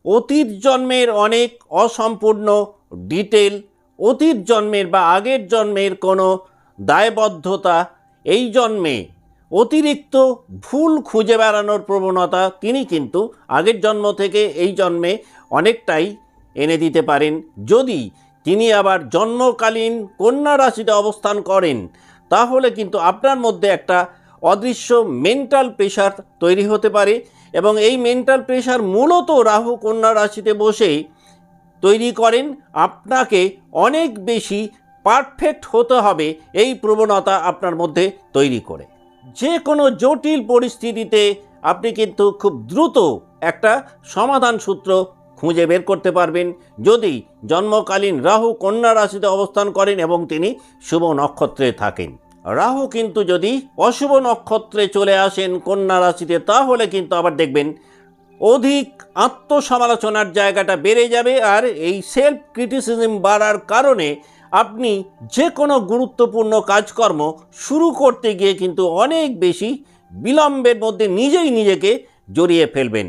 অতীত জন্মের অনেক অসম্পূর্ণ ডিটেল, অতীত জন্মের বা আগের জন্মের কোনো দায়বদ্ধতা, এই জন্মে অতিরিক্ত ভুল খুঁজে বেড়ানোর প্রবণতা তিনি কিন্তু আগের জন্ম থেকে এই জন্মে অনেকটাই এনে দিতে পারেন। যদি তিনি আবার জন্মকালীন কন্যা রাশিতে অবস্থান করেন, তাহলে কিন্তু আপনার মধ্যে একটা অদৃশ্য মেন্টাল প্রেশার তৈরি হতে পারে, এবং এই মেন্টাল প্রেশার মূলত রাহু কন্যা রাশিতে বসেই তৈরি করেন। আপনাকে অনেক বেশি পারফেক্ট হতে হবে এই প্রবণতা আপনার মধ্যে তৈরি করে। যে কোনো জটিল পরিস্থিতিতে আপনি কিন্তু খুব দ্রুত একটা সমাধান সূত্র খুঁজে বের করতে পারবেন যদি জন্মকালীন রাহু কন্যা রাশিতে অবস্থান করেন এবং তিনি শুভ নক্ষত্রে থাকেন। রাহু কিন্তু যদি অশুভ নক্ষত্রে চলে আসেন কন্যা রাশিতে, তাহলে কিন্তু আবার দেখবেন অধিক আত্মসমালোচনার জায়গাটা বেড়ে যাবে, আর এই সেলফ ক্রিটিসিজম বাড়ার কারণে আপনি যে কোনো গুরুত্বপূর্ণ কাজকর্ম শুরু করতে গিয়ে কিন্তু অনেক বেশি বিলম্বের মধ্যে নিজেই নিজেকে জড়িয়ে ফেলবেন।